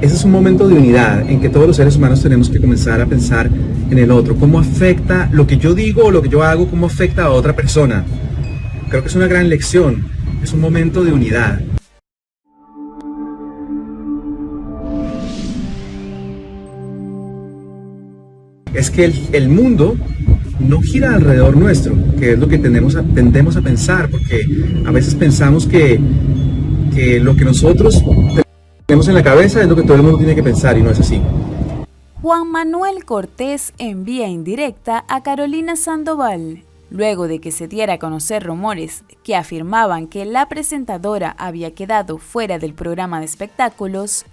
Ese es un momento de unidad en que todos los seres humanos tenemos que comenzar a pensar en el otro. ¿Cómo afecta lo que yo digo o lo que yo hago, cómo afecta a otra persona? Creo que es una gran lección. Es un momento de unidad. Es que el mundo no gira alrededor nuestro, que es lo que tendemos a pensar, porque a veces pensamos que lo que nosotros tenemos en la cabeza es lo que todo el mundo tiene que pensar, y no es así. Juan Manuel Cortés envía indirecta a Carolina Sandoval, luego de que se diera a conocer rumores que afirmaban que la presentadora había quedado fuera del programa de espectáculos.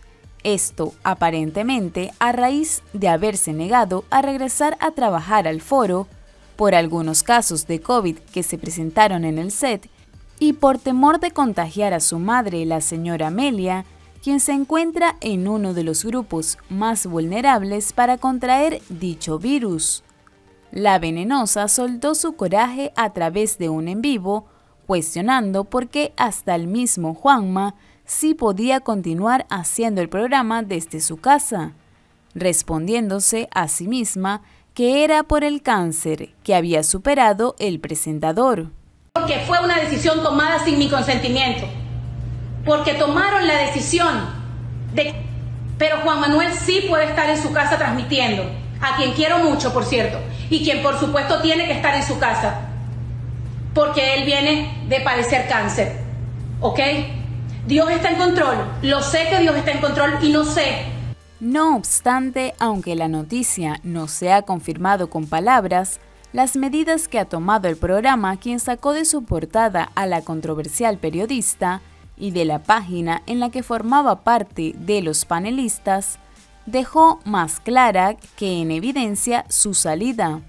Esto, aparentemente, a raíz de haberse negado a regresar a trabajar al foro por algunos casos de COVID que se presentaron en el set y por temor de contagiar a su madre, la señora Amelia, quien se encuentra en uno de los grupos más vulnerables para contraer dicho virus. La venenosa soltó su coraje a través de un en vivo, cuestionando por qué hasta el mismo Juanma sí podía continuar haciendo el programa desde su casa, respondiéndose a sí misma que era por el cáncer que había superado el presentador. Porque fue una decisión tomada sin mi consentimiento, porque tomaron la decisión pero Juan Manuel sí puede estar en su casa transmitiendo, a quien quiero mucho, por cierto, y quien por supuesto tiene que estar en su casa, porque él viene de padecer cáncer, ¿ok? Dios está en control, lo sé que Dios está en control y no sé. No obstante, aunque la noticia no se ha confirmado con palabras, las medidas que ha tomado el programa, quien sacó de su portada a la controversial periodista y de la página en la que formaba parte de los panelistas, dejó más clara que en evidencia su salida.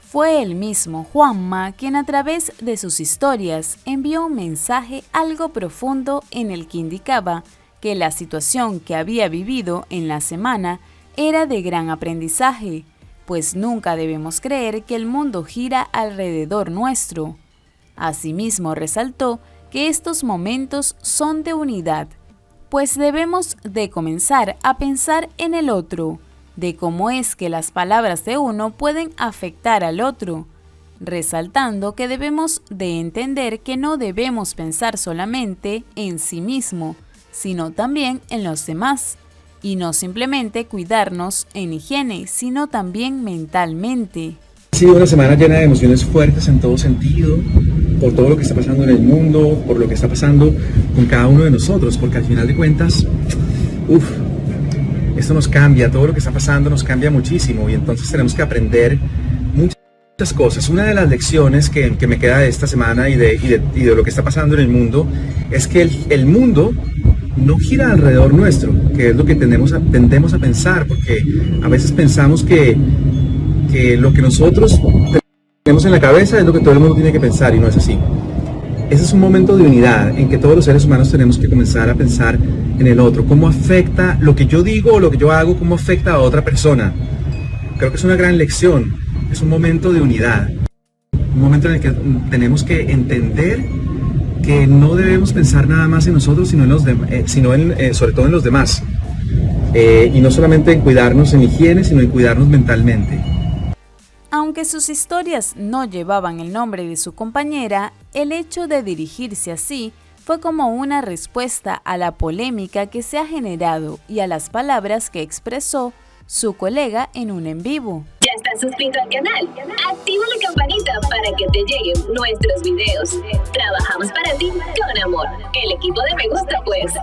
Fue el mismo Juanma quien a través de sus historias envió un mensaje algo profundo en el que indicaba que la situación que había vivido en la semana era de gran aprendizaje, pues nunca debemos creer que el mundo gira alrededor nuestro. Asimismo resaltó que estos momentos son de unidad, pues debemos de comenzar a pensar en el otro, de cómo es que las palabras de uno pueden afectar al otro, resaltando que debemos de entender que no debemos pensar solamente en sí mismo, sino también en los demás, y no simplemente cuidarnos en higiene, sino también mentalmente. Ha sido una semana llena de emociones fuertes en todo sentido, por todo lo que está pasando en el mundo, por lo que está pasando con cada uno de nosotros, porque al final de cuentas, esto nos cambia, todo lo que está pasando nos cambia muchísimo, y entonces tenemos que aprender muchas cosas. Una de las lecciones que me queda de esta semana y de lo que está pasando en el mundo es que el mundo no gira alrededor nuestro, que es lo que tendemos a pensar, porque a veces pensamos que lo que nosotros tenemos en la cabeza es lo que todo el mundo tiene que pensar, y no es así. Ese es un momento de unidad en que todos los seres humanos tenemos que comenzar a pensar en el otro, cómo afecta lo que yo digo o lo que yo hago, cómo afecta a otra persona. Creo que es una gran lección, es un momento de unidad, un momento en el que tenemos que entender que no debemos pensar nada más en nosotros, sino sobre todo en los demás, y no solamente en cuidarnos en higiene, sino en cuidarnos mentalmente. Aunque sus historias no llevaban el nombre de su compañera, el hecho de dirigirse así fue como una respuesta a la polémica que se ha generado y a las palabras que expresó su colega en un en vivo. ¿Ya estás suscrito al canal? Activa la campanita para que te lleguen nuestros videos. Trabajamos para ti con amor. El equipo de Me Gusta Pues.